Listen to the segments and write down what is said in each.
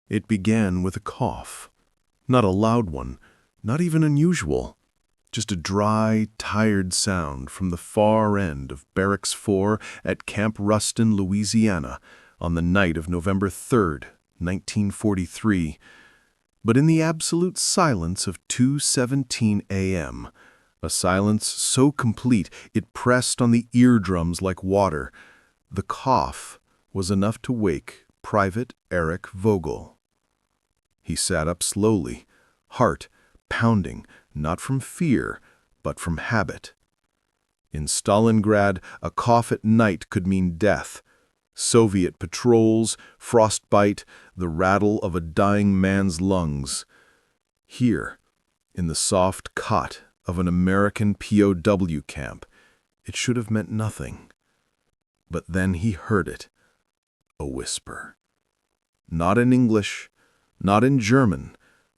It began with a cough. Not a loud one, not even unusual. Just a dry, tired sound from the far end of Barracks 4 at Camp Ruston, Louisiana, on the night of November 3rd, 1943. But in the absolute silence of 2:17 a.m., a silence so complete it pressed on the eardrums like water, the cough was enough to wake Private Eric Vogel. He sat up slowly, heart pounding, not from fear, but from habit. In Stalingrad, a cough at night could mean death. Soviet patrols, frostbite, the rattle of a dying man's lungs. Here, in the soft cot of an American POW camp, it should have meant nothing. But then he heard it, a whisper. Not in English, not in German,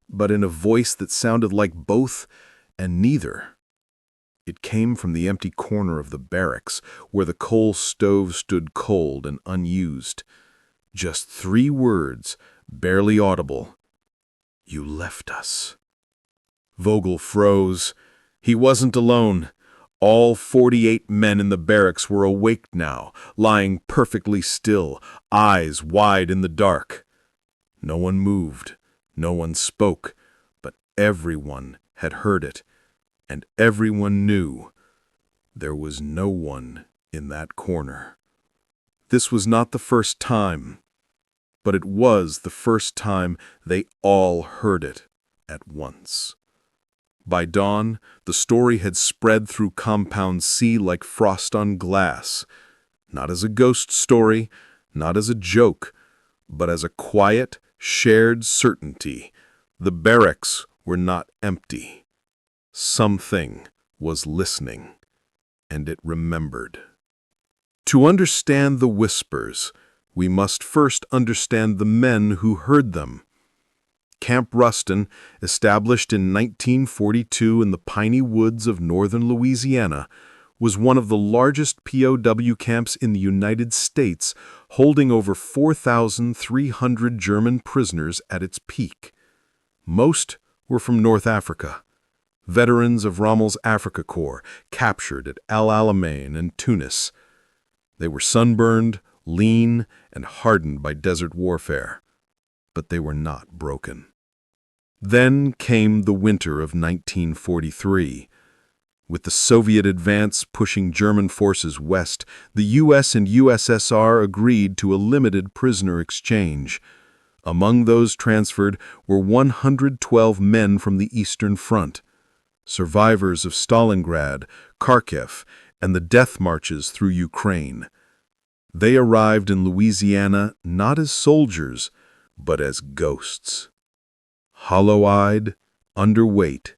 but in a voice that sounded like both and neither. It came from the empty corner of the barracks, where the coal stove stood cold and unused. Just 3 words, barely audible. "You left us." Vogel froze. He wasn't alone. All 48 men in the barracks were awake now, lying perfectly still, eyes wide in the dark. No one moved, no one spoke, but everyone had heard it, and everyone knew there was no one in that corner. This was not the first time, but it was the first time they all heard it at once. By dawn, the story had spread through Compound C like frost on glass, not as a ghost story, not as a joke, but as a quiet, shared certainty. The barracks were not empty. Something was listening, and it remembered. To understand the whispers, we must first understand the men who heard them. Camp Ruston, established in 1942 in the piney woods of northern Louisiana, was one of the largest POW camps in the United States, holding over 4,300 German prisoners at its peak. Most were from North Africa, veterans of Rommel's Africa Corps, captured at El Alamein and Tunis. They were sunburned, lean, and hardened by desert warfare. But they were not broken. Then came the winter of 1943. With the Soviet advance pushing German forces west, the U.S. and USSR agreed to a limited prisoner exchange. Among those transferred were 112 men from the Eastern Front, survivors of Stalingrad, Kharkiv, and the death marches through Ukraine. They arrived in Louisiana not as soldiers, but as ghosts, hollow-eyed, underweight,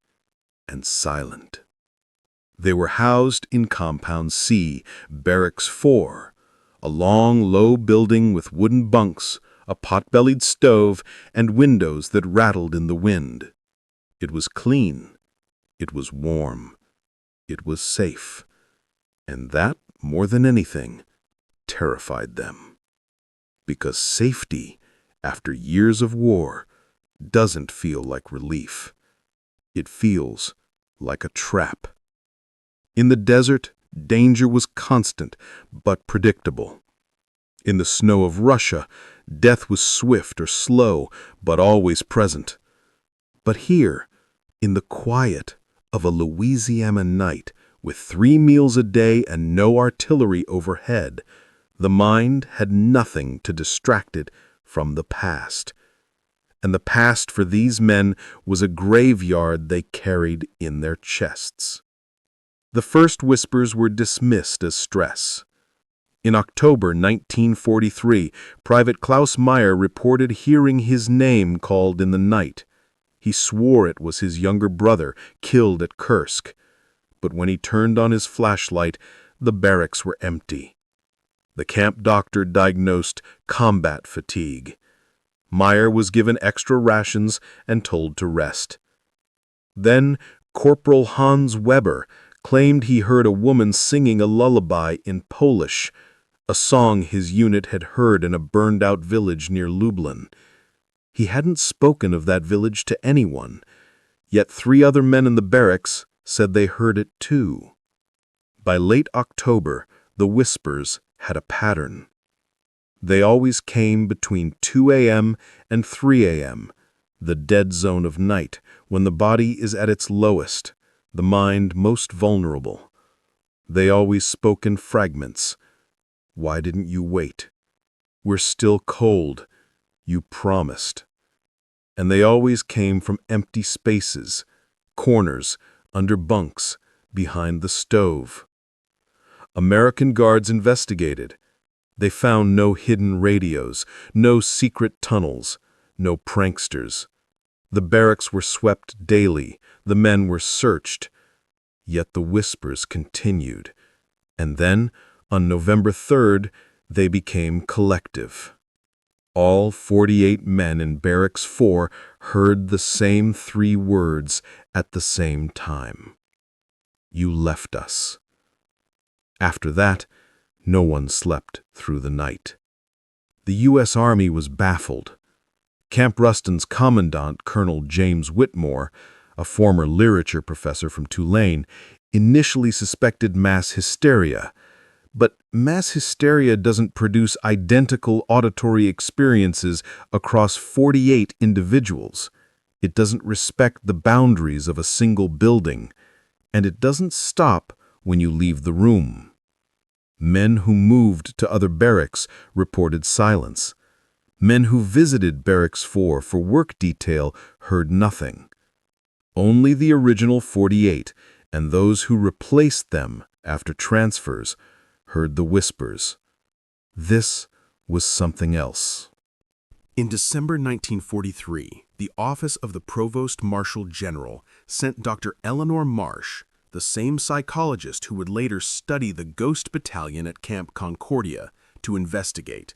and silent. They were housed in Compound C, Barracks 4, a long, low building with wooden bunks, a pot-bellied stove, and windows that rattled in the wind. It was clean, it was warm, it was safe, and that, more than anything, terrified them. Because safety, after years of war, doesn't feel like relief. It feels like a trap. In the desert, danger was constant but predictable. In the snow of Russia, death was swift or slow but always present. But here, in the quiet of a Louisiana night, with 3 meals a day and no artillery overhead, the mind had nothing to distract it from the past. And the past for these men was a graveyard they carried in their chests. The first whispers were dismissed as stress. In October 1943, Private Klaus Meyer reported hearing his name called in the night. He swore it was his younger brother, killed at Kursk. But when he turned on his flashlight, the barracks were empty. The camp doctor diagnosed combat fatigue. Meyer was given extra rations and told to rest. Then Corporal Hans Weber claimed he heard a woman singing a lullaby in Polish, a song his unit had heard in a burned-out village near Lublin. He hadn't spoken of that village to anyone, yet 3 other men in the barracks said they heard it too. By late October, the whispers had a pattern. They always came between 2 a.m. and 3 a.m., the dead zone of night, when the body is at its lowest, the mind most vulnerable. They always spoke in fragments. Why didn't you wait? We're still cold. You promised. And they always came from empty spaces, corners, under bunks, behind the stove. American guards investigated. They found no hidden radios, no secret tunnels, no pranksters. The barracks were swept daily, the men were searched. Yet the whispers continued. And then, on November 3rd, they became collective. All 48 men in Barracks 4 heard the same 3 words at the same time. You left us. After that, no one slept through the night. The U.S. Army was baffled. Camp Ruston's commandant, Colonel James Whitmore, a former literature professor from Tulane, initially suspected mass hysteria. But mass hysteria doesn't produce identical auditory experiences across 48 individuals. It doesn't respect the boundaries of a single building. And it doesn't stop when you leave the room. Men who moved to other barracks reported silence. Men who visited Barracks 4 for work detail heard nothing. Only the original 48 and those who replaced them after transfers heard the whispers. This was something else. In December 1943, the Office of the Provost Marshal General sent Dr. Eleanor Marsh, the same psychologist who would later study the Ghost Battalion at Camp Concordia, to investigate.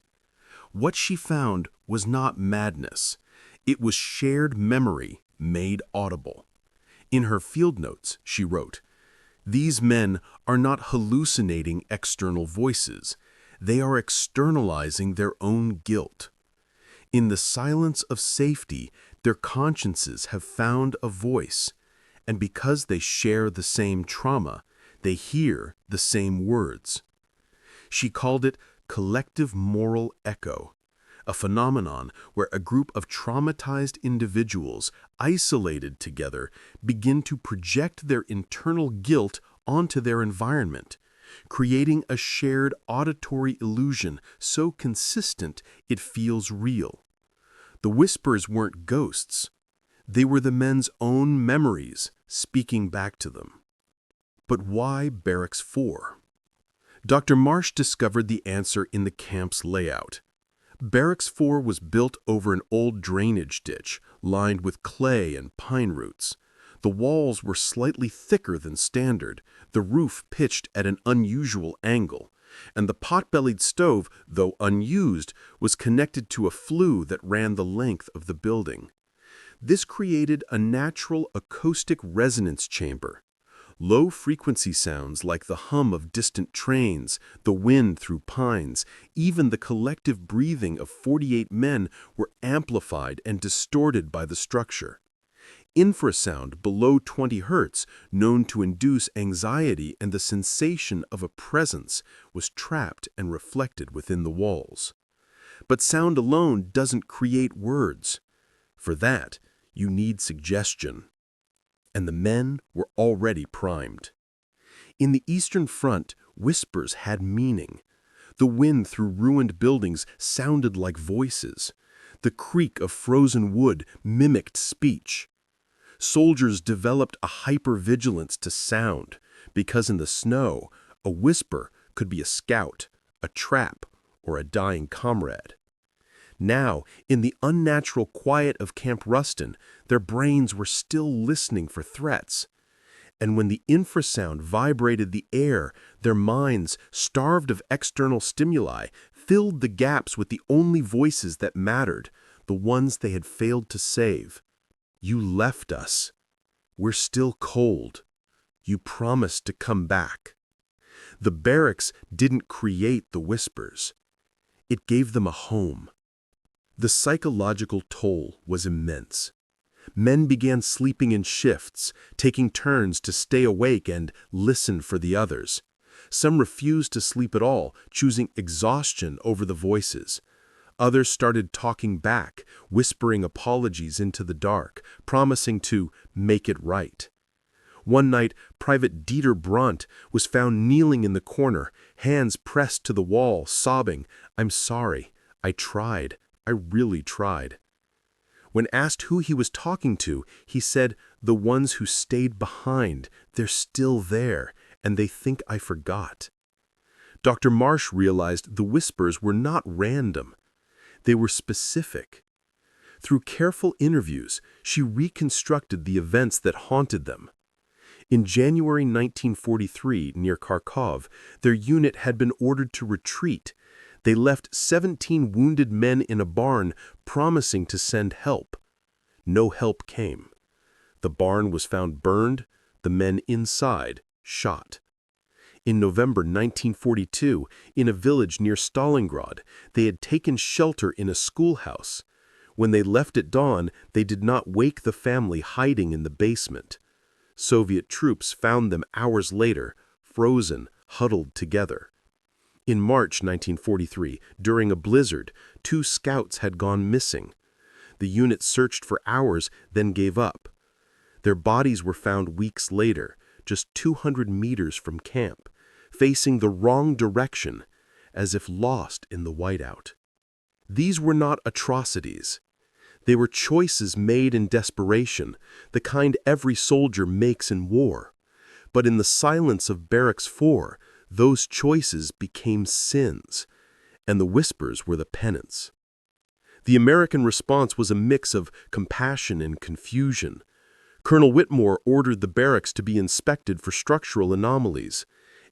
What she found was not madness. It was shared memory made audible. In her field notes, she wrote, "These men are not hallucinating external voices. They are externalizing their own guilt. In the silence of safety, their consciences have found a voice, and because they share the same trauma, they hear the same words." She called it collective moral echo, a phenomenon where a group of traumatized individuals, isolated together, begin to project their internal guilt onto their environment, creating a shared auditory illusion so consistent it feels real. The whispers weren't ghosts. They were the men's own memories speaking back to them. But why Barracks 4? Dr. Marsh discovered the answer in the camp's layout. Barracks 4 was built over an old drainage ditch lined with clay and pine roots. The walls were slightly thicker than standard, the roof pitched at an unusual angle, and the pot-bellied stove, though unused, was connected to a flue that ran the length of the building. This created a natural acoustic resonance chamber. Low-frequency sounds like the hum of distant trains, the wind through pines, even the collective breathing of 48 men were amplified and distorted by the structure. Infrasound below 20 Hz, known to induce anxiety and the sensation of a presence, was trapped and reflected within the walls. But sound alone doesn't create words. For that, you need suggestion. And the men were already primed. In the Eastern Front, whispers had meaning. The wind through ruined buildings sounded like voices. The creak of frozen wood mimicked speech. Soldiers developed a hypervigilance to sound, because in the snow, a whisper could be a scout, a trap, or a dying comrade. Now, in the unnatural quiet of Camp Ruston, their brains were still listening for threats. And when the infrasound vibrated the air, their minds, starved of external stimuli, filled the gaps with the only voices that mattered, the ones they had failed to save. You left us. We're still cold. You promised to come back. The barracks didn't create the whispers. It gave them a home. The psychological toll was immense. Men began sleeping in shifts, taking turns to stay awake and listen for the others. Some refused to sleep at all, choosing exhaustion over the voices. Others started talking back, whispering apologies into the dark, promising to make it right. One night, Private Dieter Brunt was found kneeling in the corner, hands pressed to the wall, sobbing, "I'm sorry. I tried. I really tried." When asked who he was talking to, he said, "The ones who stayed behind, they're still there, and they think I forgot." Dr. Marsh realized the whispers were not random. They were specific. Through careful interviews, she reconstructed the events that haunted them. In January 1943, near Kharkov, their unit had been ordered to retreat. They left 17 wounded men in a barn, promising to send help. No help came. The barn was found burned, the men inside shot. In November 1942, in a village near Stalingrad, they had taken shelter in a schoolhouse. When they left at dawn, they did not wake the family hiding in the basement. Soviet troops found them hours later, frozen, huddled together. In March 1943, during a blizzard, 2 scouts had gone missing. The unit searched for hours, then gave up. Their bodies were found weeks later, just 200 meters from camp, facing the wrong direction, as if lost in the whiteout. These were not atrocities. They were choices made in desperation, the kind every soldier makes in war. But in the silence of Barracks 4, those choices became sins, and the whispers were the penance. The American response was a mix of compassion and confusion. Colonel Whitmore ordered the barracks to be inspected for structural anomalies.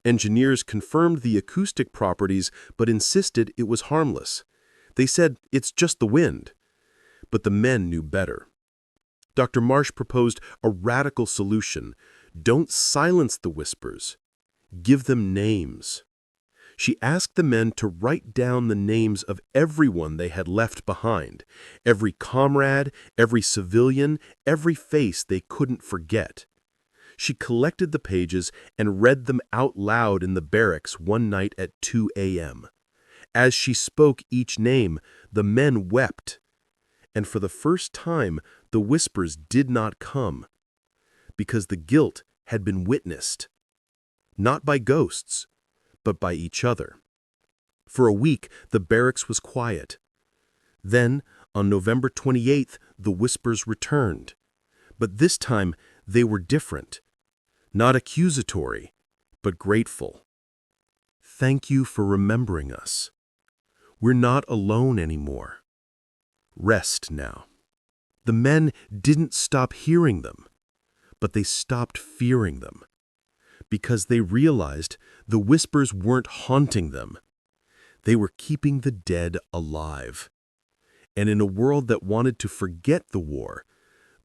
Engineers confirmed the acoustic properties but insisted it was harmless. They said, "It's just the wind." But the men knew better. Dr. Marsh proposed a radical solution. Don't silence the whispers. Give them names. She asked the men to write down the names of everyone they had left behind, every comrade, every civilian, every face they couldn't forget. She collected the pages and read them out loud in the barracks one night at 2 a.m. As she spoke each name, the men wept. And for the first time, the whispers did not come, because the guilt had been witnessed, not by ghosts, but by each other. For a week, the barracks was quiet. Then, on November 28th, the whispers returned. But this time, they were different. Not accusatory, but grateful. Thank you for remembering us. We're not alone anymore. Rest now. The men didn't stop hearing them, but they stopped fearing them, because they realized the whispers weren't haunting them. They were keeping the dead alive. And in a world that wanted to forget the war,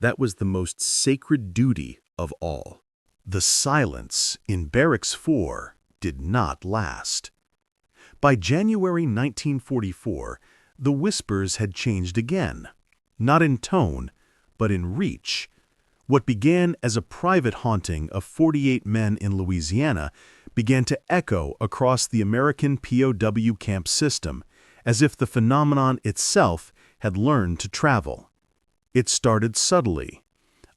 that was the most sacred duty of all. The silence in Barracks 4 did not last. By January 1944, the whispers had changed again, not in tone, but in reach. What began as a private haunting of 48 men in Louisiana began to echo across the American POW camp system, as if the phenomenon itself had learned to travel. It started subtly.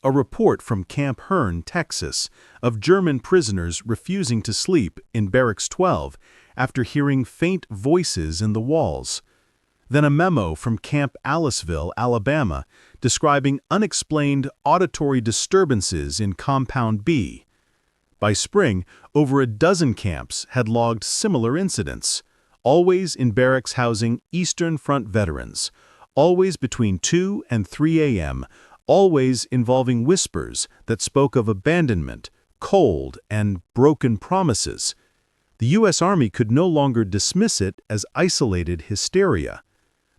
A report from Camp Hearn, Texas, of German prisoners refusing to sleep in Barracks 12 after hearing faint voices in the walls. Then a memo from Camp Aliceville, Alabama, describing unexplained auditory disturbances in Compound B. By spring, over a dozen camps had logged similar incidents, always in barracks housing Eastern Front veterans, always between 2 and 3 a.m., always involving whispers that spoke of abandonment, cold, and broken promises. The U.S. Army could no longer dismiss it as isolated hysteria.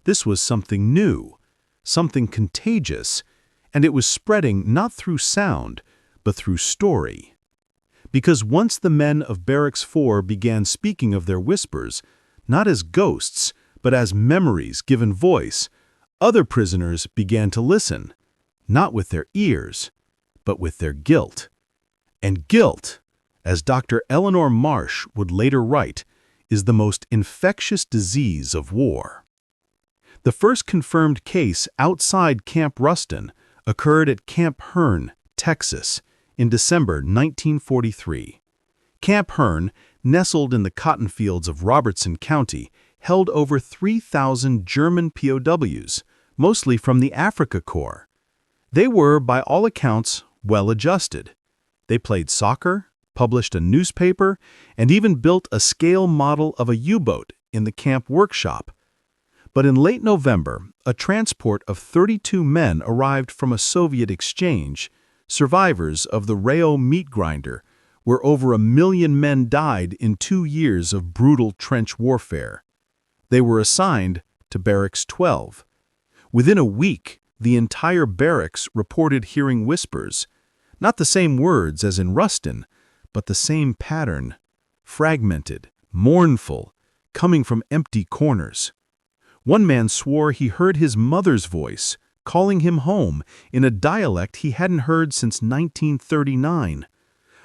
This was something new, something contagious, and it was spreading not through sound, but through story. Because once the men of Barracks 4 began speaking of their whispers, not as ghosts, but as memories given voice, Other prisoners began to listen, not with their ears, but with their guilt. And guilt, as Dr. Eleanor Marsh would later write, is the most infectious disease of war. The first confirmed case outside Camp Ruston occurred at Camp Hearn, Texas, in December 1943. Camp Hearn, nestled in the cotton fields of Robertson County, held over 3,000 German POWs, mostly from the Africa Corps. They were, by all accounts, well-adjusted. They played soccer, published a newspaper, and even built a scale model of a U-boat in the camp workshop. But in late November, a transport of 32 men arrived from a Soviet exchange, survivors of the Rayo meat grinder, where over 1 million men died in 2 years of brutal trench warfare. They were assigned to Barracks 12. Within a week, the entire barracks reported hearing whispers, not the same words as in Ruston, but the same pattern, fragmented, mournful, coming from empty corners. One man swore he heard his mother's voice, calling him home, in a dialect he hadn't heard since 1939.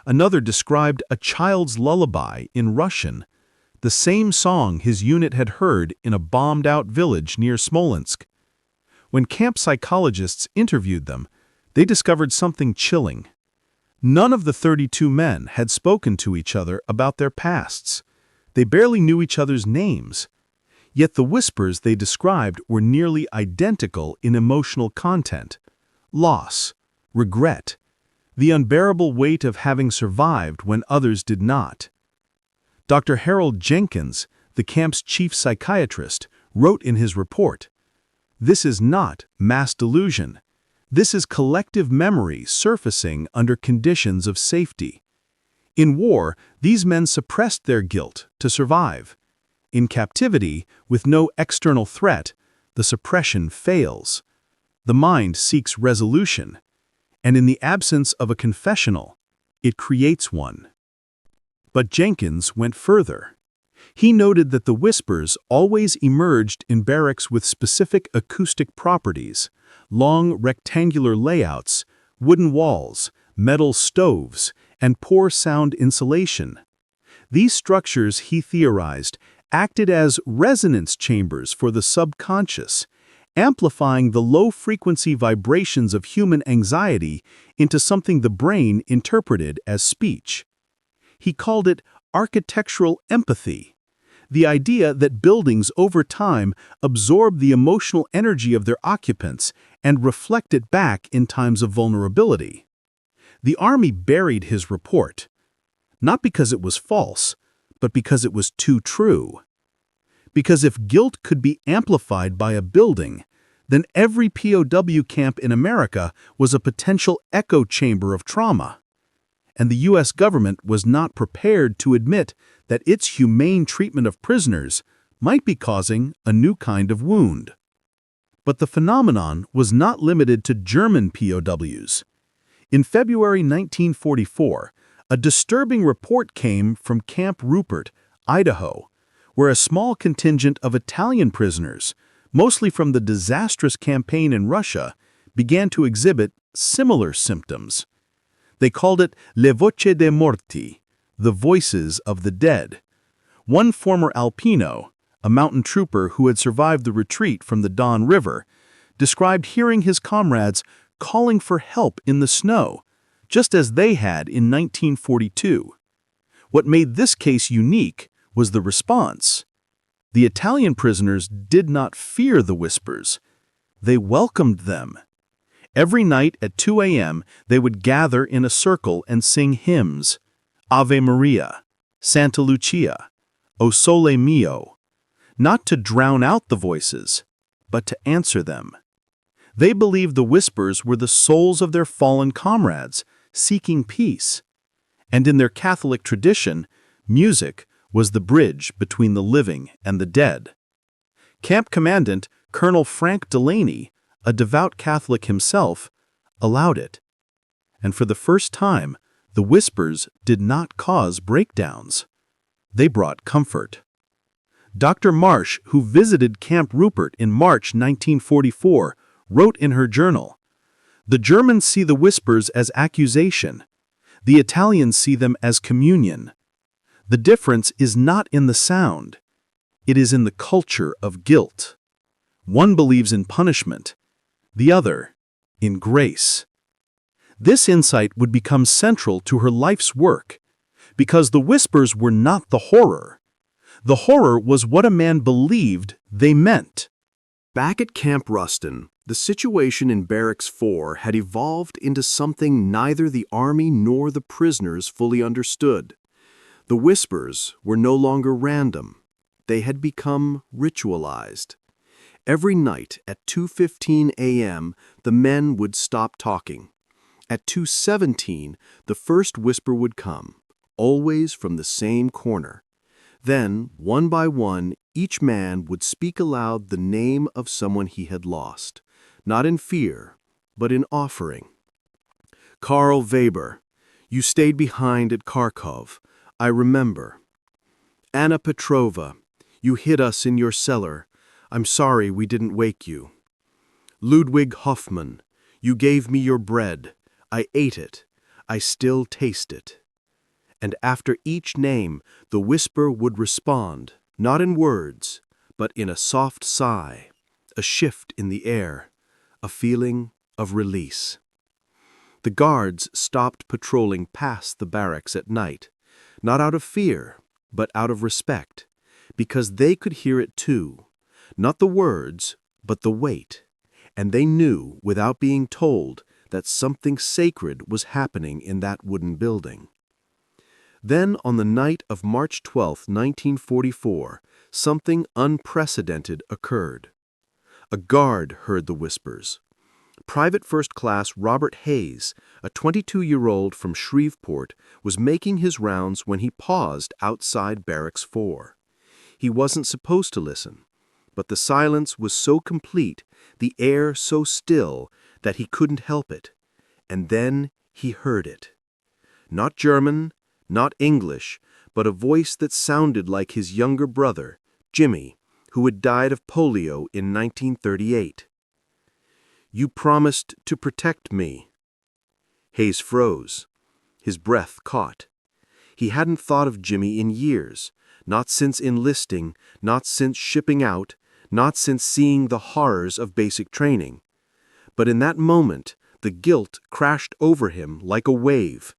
Another described a child's lullaby in Russian, the same song his unit had heard in a bombed-out village near Smolensk. When camp psychologists interviewed them, they discovered something chilling. None of the 32 men had spoken to each other about their pasts. They barely knew each other's names. Yet the whispers they described were nearly identical in emotional content: loss, regret, the unbearable weight of having survived when others did not. Dr. Harold Jenkins, the camp's chief psychiatrist, wrote in his report, "This is not mass delusion. This is collective memory surfacing under conditions of safety. In war, these men suppressed their guilt to survive. In captivity, with no external threat, the suppression fails. The mind seeks resolution, and in the absence of a confessional, it creates one." But Jenkins went further. He noted that the whispers always emerged in barracks with specific acoustic properties: long rectangular layouts, wooden walls, metal stoves, and poor sound insulation. These structures, he theorized, acted as resonance chambers for the subconscious, amplifying the low-frequency vibrations of human anxiety into something the brain interpreted as speech. He called it architectural empathy, the idea that buildings over time absorb the emotional energy of their occupants and reflect it back in times of vulnerability. The Army buried his report, not because it was false, but because it was too true. Because if guilt could be amplified by a building, then every POW camp in America was a potential echo chamber of trauma. And the U.S. government was not prepared to admit that its humane treatment of prisoners might be causing a new kind of wound. But the phenomenon was not limited to German POWs. In February 1944, a disturbing report came from Camp Rupert, Idaho, where a small contingent of Italian prisoners, mostly from the disastrous campaign in Russia, began to exhibit similar symptoms. They called it le voce dei morti, the voices of the dead. One former Alpino, a mountain trooper who had survived the retreat from the Don River, described hearing his comrades calling for help in the snow, just as they had in 1942. What made this case unique was the response. The Italian prisoners did not fear the whispers. They welcomed them. Every night at 2 a.m., they would gather in a circle and sing hymns: Ave Maria, Santa Lucia, O Sole Mio, not to drown out the voices, but to answer them. They believed the whispers were the souls of their fallen comrades, seeking peace. And in their Catholic tradition, music was the bridge between the living and the dead. Camp Commandant Colonel Frank Delaney, a devout Catholic himself, allowed it. And for the first time, the whispers did not cause breakdowns. They brought comfort. Dr. Marsh, who visited Camp Rupert in March 1944, wrote in her journal, "The Germans see the whispers as accusation. The Italians see them as communion. The difference is not in the sound. It is in the culture of guilt. One believes in punishment, the other in grace." This insight would become central to her life's work, because the whispers were not the horror. The horror was what a man believed they meant. Back at Camp Ruston, the situation in Barracks 4 had evolved into something neither the Army nor the prisoners fully understood. The whispers were no longer random. They had become ritualized. Every night at 2:15 a.m., the men would stop talking. At 2:17, the first whisper would come, always from the same corner. Then, one by one, each man would speak aloud the name of someone he had lost, not in fear, but in offering. "Karl Weber, you stayed behind at Kharkov. I remember. Anna Petrova, you hid us in your cellar. I'm sorry we didn't wake you. Ludwig Hoffmann, you gave me your bread. I ate it. I still taste it." And after each name, the whisper would respond, not in words, but in a soft sigh, a shift in the air, a feeling of release. The guards stopped patrolling past the barracks at night, not out of fear, but out of respect, because they could hear it too, not the words, but the weight, and they knew, without being told, that something sacred was happening in that wooden building. Then, on the night of March 12, 1944, something unprecedented occurred. A guard heard the whispers. Private First Class Robert Hayes, a 22-year-old from Shreveport, was making his rounds when he paused outside Barracks 4. He wasn't supposed to listen, but the silence was so complete, the air so still, that he couldn't help it. And then he heard it. Not German, not English, but a voice that sounded like his younger brother, Jimmy, who had died of polio in 1938. "You promised to protect me." Hayes froze. His breath caught. He hadn't thought of Jimmy in years, not since enlisting, not since shipping out, not since seeing the horrors of basic training. But in that moment, the guilt crashed over him like a wave.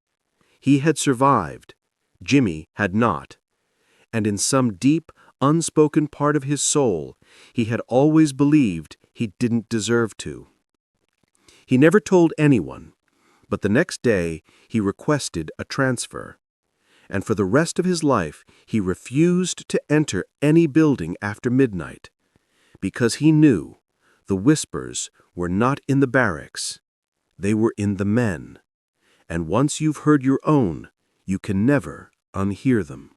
He had survived. Jimmy had not. And in some deep, unspoken part of his soul, he had always believed he didn't deserve to. He never told anyone, but the next day he requested a transfer. And for the rest of his life, he refused to enter any building after midnight, because he knew the whispers were not in the barracks, they were in the men. And once you've heard your own, you can never unhear them.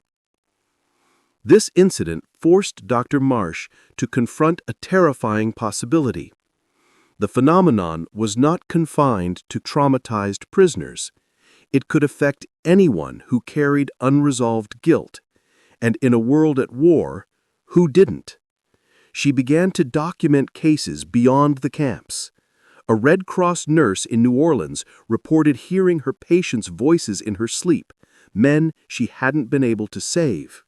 This incident forced Dr. Marsh to confront a terrifying possibility. The phenomenon was not confined to traumatized prisoners. It could affect anyone who carried unresolved guilt, and in a world at war, who didn't? She began to document cases beyond the camps. A Red Cross nurse in New Orleans reported hearing her patients' voices in her sleep, men she hadn't been able to save.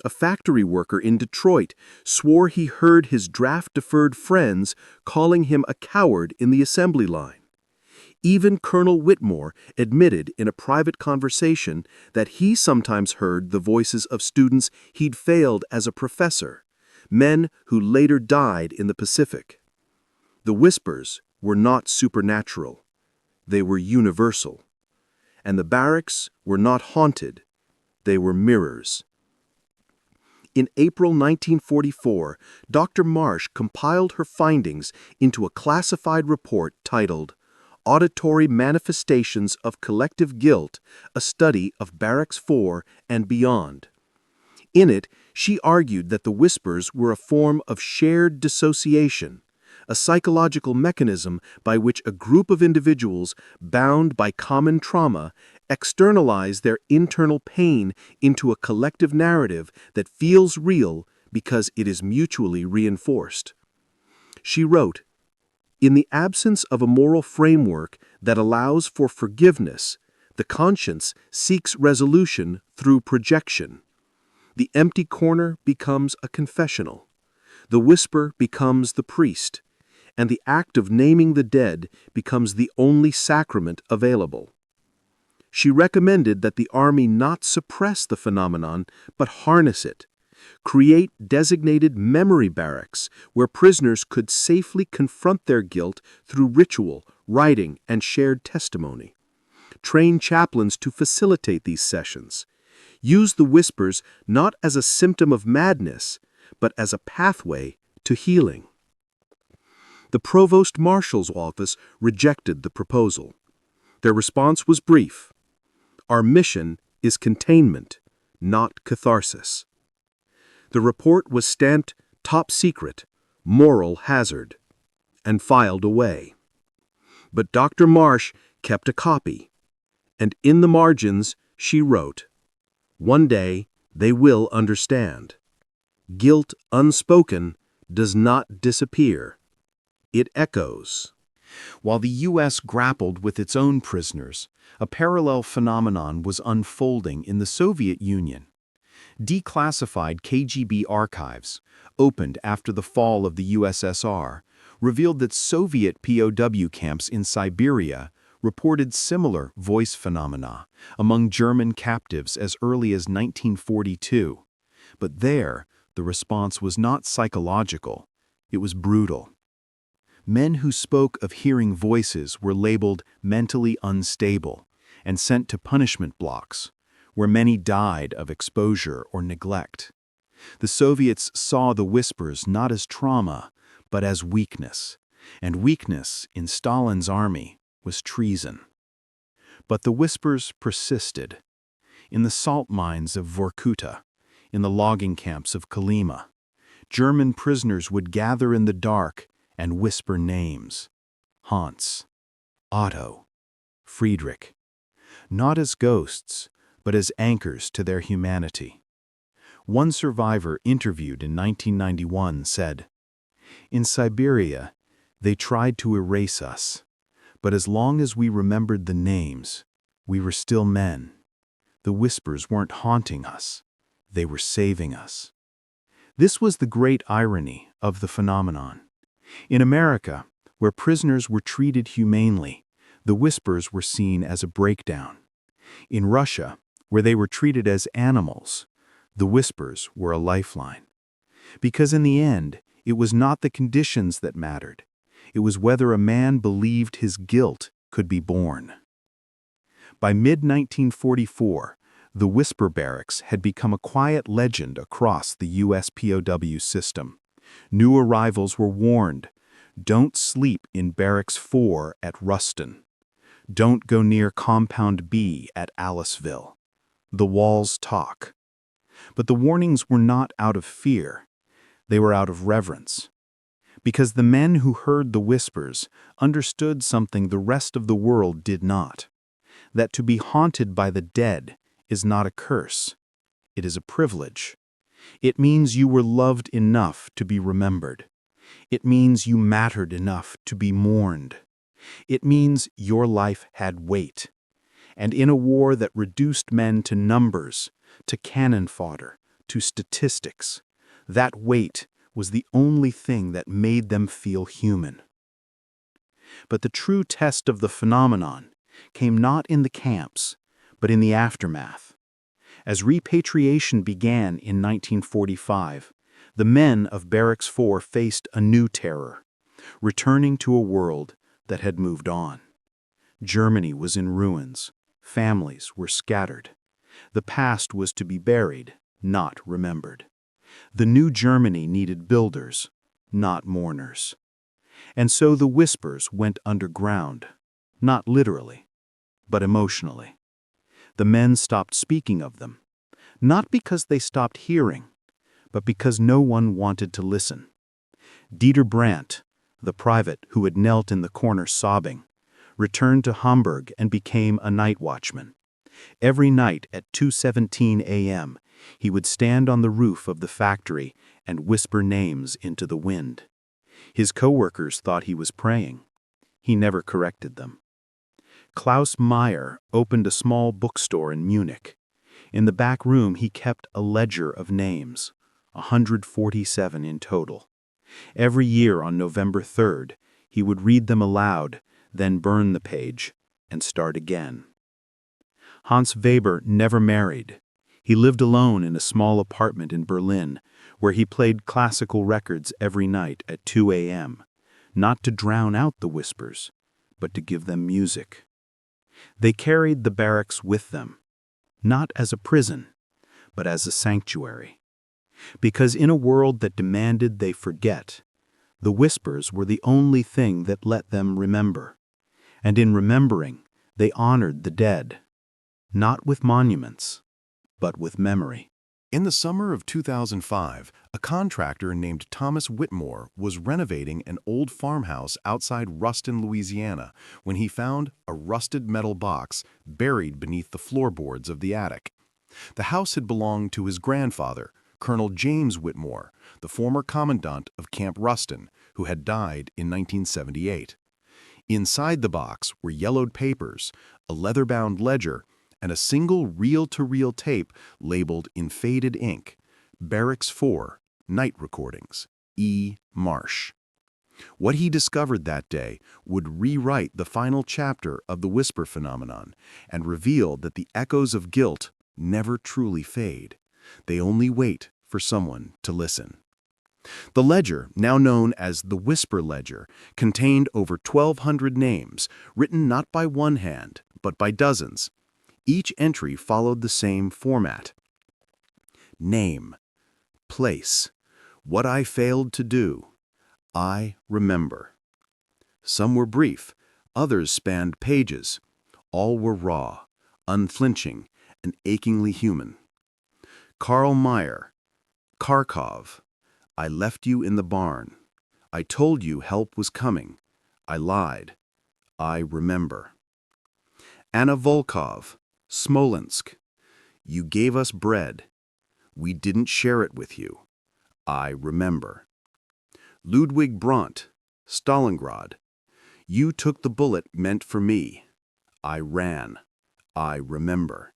A factory worker in Detroit swore he heard his draft-deferred friends calling him a coward in the assembly line. Even Colonel Whitmore admitted in a private conversation that he sometimes heard the voices of students he'd failed as a professor, men who later died in the Pacific. The whispers were not supernatural. They were universal. And the barracks were not haunted. They were mirrors. In April 1944, Dr. Marsh compiled her findings into a classified report titled Auditory Manifestations of Collective Guilt, a Study of Barracks 4 and Beyond. In it, she argued that the whispers were a form of shared dissociation, a psychological mechanism by which a group of individuals bound by common trauma externalize their internal pain into a collective narrative that feels real because it is mutually reinforced. She wrote, "In the absence of a moral framework that allows for forgiveness, the conscience seeks resolution through projection. The empty corner becomes a confessional. The whisper becomes the priest, and the act of naming the dead becomes the only sacrament available." She recommended that the Army not suppress the phenomenon, but harness it. Create designated memory barracks where prisoners could safely confront their guilt through ritual, writing, and shared testimony. Train chaplains to facilitate these sessions. Use the whispers not as a symptom of madness, but as a pathway to healing. The Provost Marshal's office rejected the proposal. Their response was brief: "Our mission is containment, not catharsis." The report was stamped "top secret, moral hazard," and filed away. But Dr. Marsh kept a copy, and in the margins she wrote, "One day they will understand. Guilt unspoken does not disappear. It echoes." While the U.S. grappled with its own prisoners, a parallel phenomenon was unfolding in the Soviet Union. Declassified KGB archives, opened after the fall of the USSR, revealed that Soviet POW camps in Siberia reported similar voice phenomena among German captives as early as 1942. But there, the response was not psychological, it was brutal. Men who spoke of hearing voices were labeled mentally unstable and sent to punishment blocks, where many died of exposure or neglect. The Soviets saw the whispers not as trauma, but as weakness, and weakness in Stalin's army was treason. But the whispers persisted. In the salt mines of Vorkuta, in the logging camps of Kolyma, German prisoners would gather in the dark and whisper names: Hans, Otto, Friedrich, not as ghosts, but as anchors to their humanity. One survivor interviewed in 1991 said, "In Siberia, they tried to erase us, but as long as we remembered the names, we were still men. The whispers weren't haunting us, they were saving us." This was the great irony of the phenomenon. In America, where prisoners were treated humanely, the whispers were seen as a breakdown. In Russia, where they were treated as animals, the whispers were a lifeline. Because in the end, it was not the conditions that mattered. It was whether a man believed his guilt could be borne. By mid-1944, the whisper barracks had become a quiet legend across the U.S. POW system. New arrivals were warned, "Don't sleep in Barracks 4 at Ruston. Don't go near Compound B at Aliceville. The walls talk." But the warnings were not out of fear. They were out of reverence. Because the men who heard the whispers understood something the rest of the world did not: that to be haunted by the dead is not a curse. It is a privilege. It means you were loved enough to be remembered. It means you mattered enough to be mourned. It means your life had weight. And in a war that reduced men to numbers, to cannon fodder, to statistics, that weight was the only thing that made them feel human. But the true test of the phenomenon came not in the camps, but in the aftermath. As repatriation began in 1945, the men of Barracks 4 faced a new terror, returning to a world that had moved on. Germany was in ruins. Families were scattered. The past was to be buried, not remembered. The new Germany needed builders, not mourners. And so the whispers went underground, not literally, but emotionally. The men stopped speaking of them, not because they stopped hearing, but because no one wanted to listen. Dieter Brandt, the private who had knelt in the corner sobbing, returned to Hamburg and became a night watchman. Every night at 2:17 a.m., he would stand on the roof of the factory and whisper names into the wind. His coworkers thought he was praying. He never corrected them. Klaus Meyer opened a small bookstore in Munich. In the back room, he kept a ledger of names, 147 in total. Every year on November 3rd, he would read them aloud, then burn the page and start again. Hans Weber never married. He lived alone in a small apartment in Berlin, where he played classical records every night at 2 a.m., not to drown out the whispers, but to give them music. They carried the barracks with them, not as a prison, but as a sanctuary. Because in a world that demanded they forget, the whispers were the only thing that let them remember. And in remembering, they honored the dead, not with monuments, but with memory. In the summer of 2005, a contractor named Thomas Whitmore was renovating an old farmhouse outside Ruston, Louisiana, when he found a rusted metal box buried beneath the floorboards of the attic. The house had belonged to his grandfather, Colonel James Whitmore, the former commandant of Camp Ruston, who had died in 1978. Inside the box were yellowed papers, a leather-bound ledger, and a single reel-to-reel tape labeled in faded ink, Barracks 4, Night Recordings, E. Marsh. What he discovered that day would rewrite the final chapter of the whisper phenomenon and reveal that the echoes of guilt never truly fade. They only wait for someone to listen. The ledger, now known as the Whisper Ledger, contained over 1,200 names, written not by one hand, but by dozens. Each entry followed the same format. Name, place, what I failed to do, I remember. Some were brief, others spanned pages. All were raw, unflinching, and achingly human. Karl Meyer, Kharkov, I left you in the barn. I told you help was coming. I lied. I remember. Anna Volkov, Smolensk, you gave us bread. We didn't share it with you. I remember. Ludwig Brandt, Stalingrad, you took the bullet meant for me. I ran. I remember.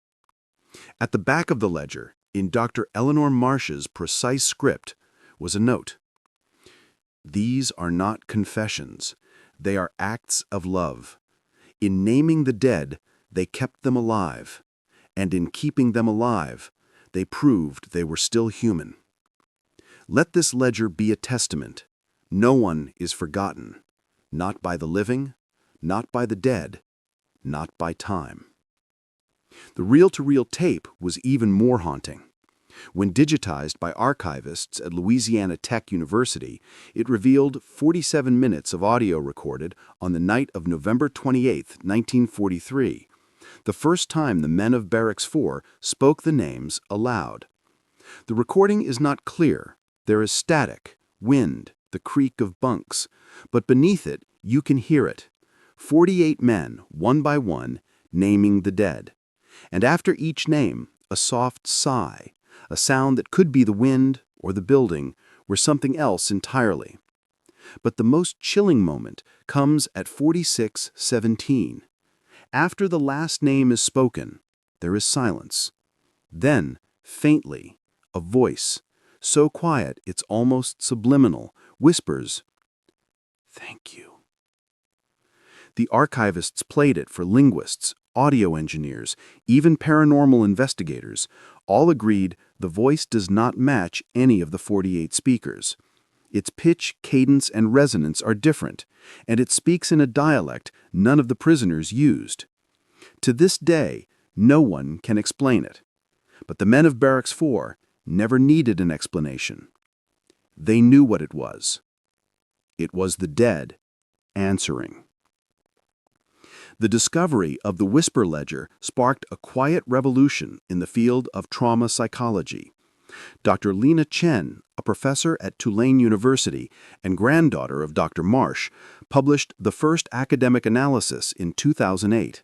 At the back of the ledger, in Dr. Eleanor Marsh's precise script, was a note. These are not confessions. They are acts of love. In naming the dead, they kept them alive, and in keeping them alive, they proved they were still human. Let this ledger be a testament. No one is forgotten, not by the living, not by the dead, not by time. The reel-to-reel tape was even more haunting. When digitized by archivists at Louisiana Tech University, it revealed 47 minutes of audio recorded on the night of November 28, 1943, the first time the men of Barracks 4 spoke the names aloud. The recording is not clear. There is static, wind, the creak of bunks, but beneath it you can hear it. 48 men, one by one, naming the dead. And after each name, a soft sigh, a sound that could be the wind or the building or something else entirely. But the most chilling moment comes at 46:17. After the last name is spoken, there is silence. Then, faintly, a voice, so quiet it's almost subliminal, whispers, "Thank you." The archivists played it for linguists, audio engineers, even paranormal investigators. All agreed the voice does not match any of the 48 speakers. Its pitch, cadence, and resonance are different, and it speaks in a dialect none of the prisoners used. To this day, no one can explain it. But the men of Barracks 4 never needed an explanation. They knew what it was. It was the dead answering. The discovery of the Whisper Ledger sparked a quiet revolution in the field of trauma psychology. Dr. Lena Chen, a professor at Tulane University and granddaughter of Dr. Marsh, published the first academic analysis in 2008.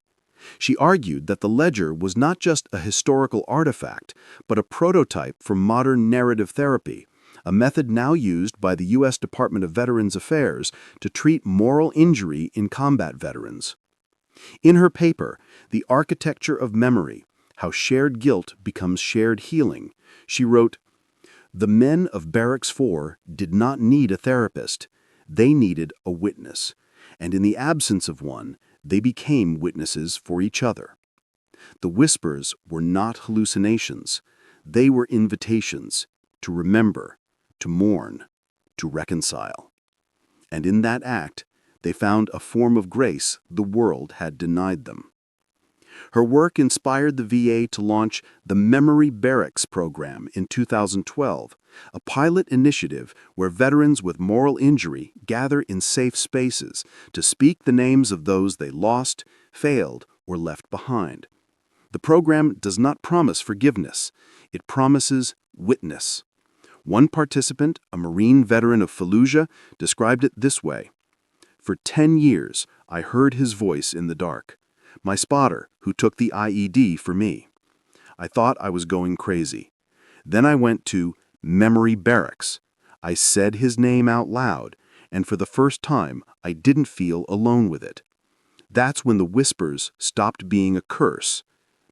She argued that the ledger was not just a historical artifact, but a prototype for modern narrative therapy, a method now used by the U.S. Department of Veterans Affairs to treat moral injury in combat veterans. In her paper, The Architecture of Memory, How Shared Guilt Becomes Shared Healing, she wrote, "The men of Barracks 4 did not need a therapist. They needed a witness, and in the absence of one, they became witnesses for each other. The whispers were not hallucinations. They were invitations to remember, to mourn, to reconcile. And in that act, they found a form of grace the world had denied them." Her work inspired the VA to launch the Memory Barracks program in 2012, a pilot initiative where veterans with moral injury gather in safe spaces to speak the names of those they lost, failed, or left behind. The program does not promise forgiveness. It promises witness. One participant, a Marine veteran of Fallujah, described it this way: "For 10 years, I heard his voice in the dark. My spotter, who took the IED for me. I thought I was going crazy. Then I went to Memory Barracks. I said his name out loud, and for the first time, I didn't feel alone with it. That's when the whispers stopped being a curse.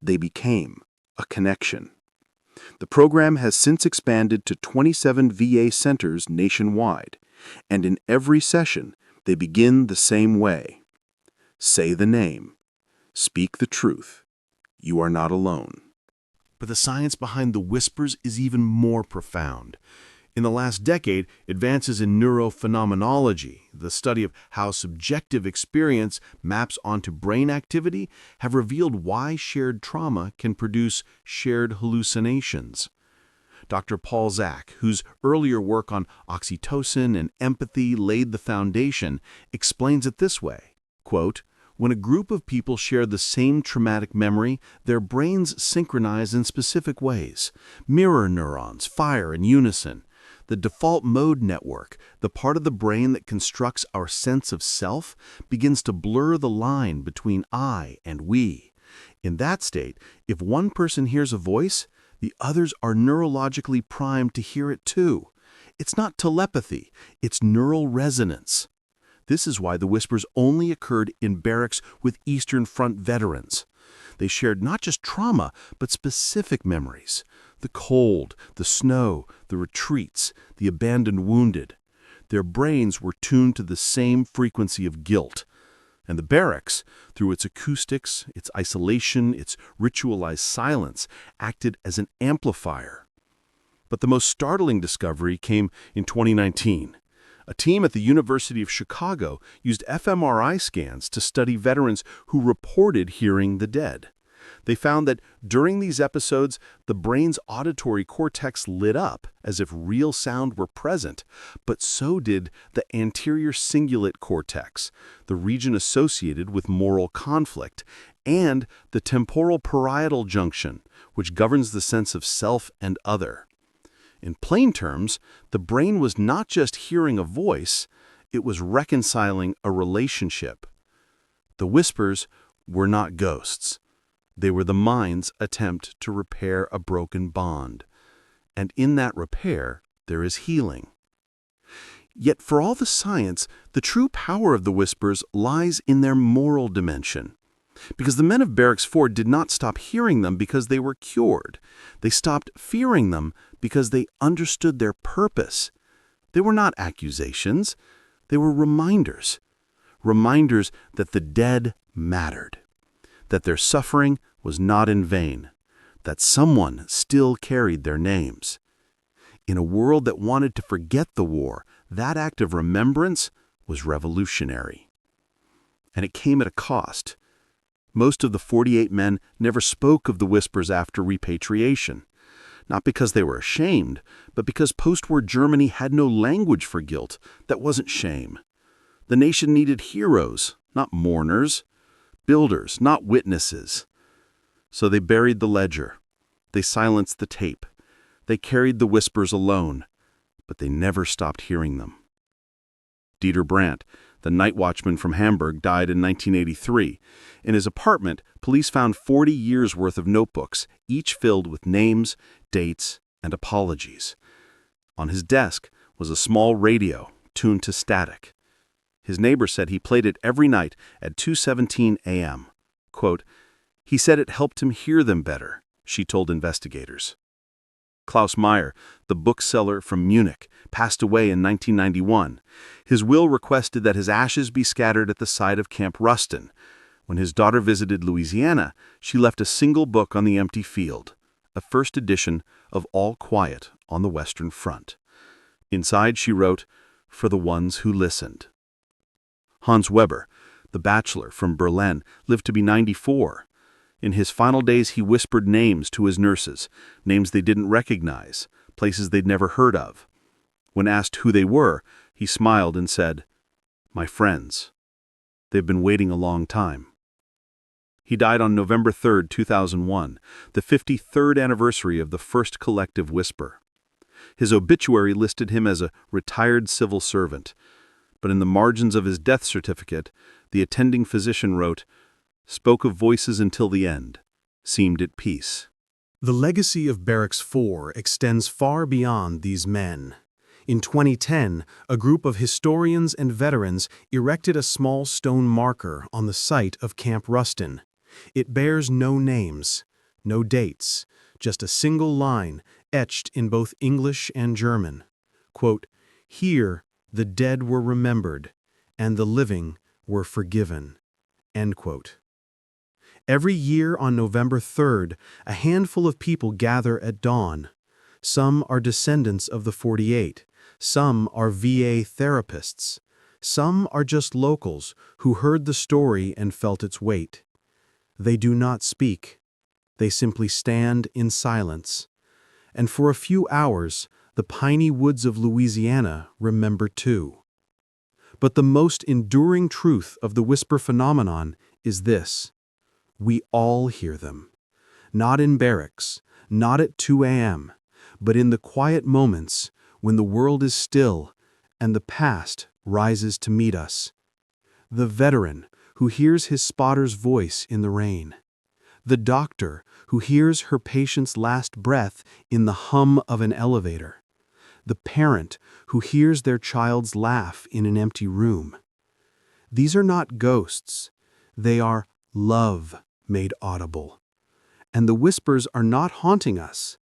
They became a connection." The program has since expanded to 27 VA centers nationwide, and in every session, they begin the same way. Say the name. Speak the truth. You are not alone. But the science behind the whispers is even more profound. In the last decade, advances in neurophenomenology, the study of how subjective experience maps onto brain activity, have revealed why shared trauma can produce shared hallucinations. Dr. Paul Zak, whose earlier work on oxytocin and empathy laid the foundation, explains it this way, quote, "When a group of people share the same traumatic memory, their brains synchronize in specific ways. Mirror neurons fire in unison. The default mode network, the part of the brain that constructs our sense of self, begins to blur the line between I and we. In that state, if one person hears a voice, the others are neurologically primed to hear it too. It's not telepathy, it's neural resonance." This is why the whispers only occurred in barracks with Eastern Front veterans. They shared not just trauma, but specific memories. The cold, the snow, the retreats, the abandoned wounded. Their brains were tuned to the same frequency of guilt. And the barracks, through its acoustics, its isolation, its ritualized silence, acted as an amplifier. But the most startling discovery came in 2019. A team at the University of Chicago used fMRI scans to study veterans who reported hearing the dead. They found that during these episodes, the brain's auditory cortex lit up as if real sound were present, but so did the anterior cingulate cortex, the region associated with moral conflict, and the temporal parietal junction, which governs the sense of self and other. In plain terms, the brain was not just hearing a voice, it was reconciling a relationship. The whispers were not ghosts. They were the mind's attempt to repair a broken bond. And in that repair, there is healing. Yet for all the science, the true power of the whispers lies in their moral dimension. Because the men of Barracks 4 did not stop hearing them because they were cured. They stopped fearing them because they understood their purpose. They were not accusations. They were reminders. Reminders that the dead mattered. That their suffering was not in vain. That someone still carried their names. In a world that wanted to forget the war, that act of remembrance was revolutionary. And it came at a cost. Most of the 48 men never spoke of the whispers after repatriation, not because they were ashamed, but because post-war Germany had no language for guilt that wasn't shame. The nation needed heroes, not mourners, builders, not witnesses. So they buried the ledger. They silenced the tape. They carried the whispers alone, but they never stopped hearing them. Dieter Brandt, the night watchman from Hamburg, died in 1983. In his apartment, police found 40 years' worth of notebooks, each filled with names, dates, and apologies. On his desk was a small radio tuned to static. His neighbor said he played it every night at 2:17 a.m. Quote, "He said it helped him hear them better," she told investigators. Klaus Meyer, the bookseller from Munich, passed away in 1991. His will requested that his ashes be scattered at the site of Camp Ruston. When his daughter visited Louisiana, she left a single book on the empty field, a first edition of All Quiet on the Western Front. Inside she wrote, "For the ones who listened." Hans Weber, the bachelor from Berlin, lived to be 94. In his final days, he whispered names to his nurses, names they didn't recognize, places they'd never heard of. When asked who they were, he smiled and said, "My friends. They've been waiting a long time." He died on November 3, 2001, the 53rd anniversary of the first collective whisper. His obituary listed him as a retired civil servant, but in the margins of his death certificate, the attending physician wrote, "Spoke of voices until the end, seemed at peace." The legacy of Barracks 4 extends far beyond these men. In 2010, a group of historians and veterans erected a small stone marker on the site of Camp Ruston. It bears no names, no dates, just a single line etched in both English and German. Quote, "Here the dead were remembered, and the living were forgiven." End quote. Every year on November 3rd, a handful of people gather at dawn. Some are descendants of the 48. Some are VA therapists. Some are just locals who heard the story and felt its weight. They do not speak. They simply stand in silence. And for a few hours, the piney woods of Louisiana remember too. But the most enduring truth of the whisper phenomenon is this: we all hear them. Not in barracks, not at 2 a.m., but in the quiet moments when the world is still and the past rises to meet us. The veteran who hears his spotter's voice in the rain. The doctor who hears her patient's last breath in the hum of an elevator. The parent who hears their child's laugh in an empty room. These are not ghosts. They are love made audible. And the whispers are not haunting us.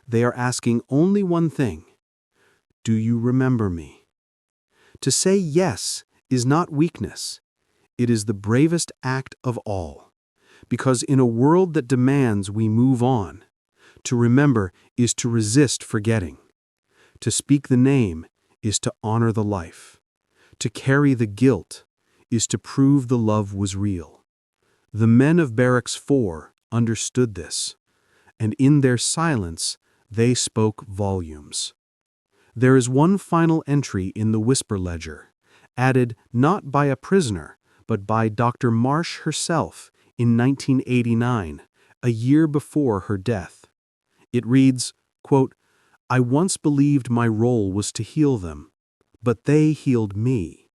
They are asking only one thing: do you remember me? To say yes is not weakness. It is the bravest act of all. Because in a world that demands we move on, to remember is to resist forgetting. To speak the name is to honor the life. To carry the guilt is to prove the love was real. The men of Barracks 4 understood this, and in their silence they spoke volumes. There is one final entry in the whisper ledger, added not by a prisoner, but by Dr. Marsh herself in 1989, a year before her death. It reads, quote, "I once believed my role was to heal them, but they healed me.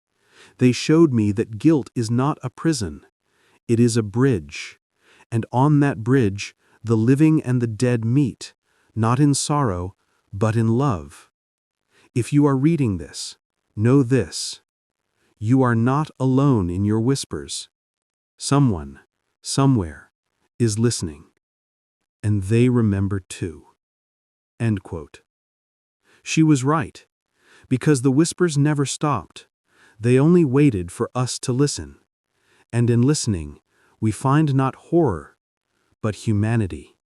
They showed me that guilt is not a prison. It is a bridge, and on that bridge the living and the dead meet, not in sorrow, but in love. If you are reading this, know this: you are not alone in your whispers. Someone, somewhere, is listening, and they remember too." End quote. She was right, because the whispers never stopped. They only waited for us to listen. And in listening, we find not horror, but humanity.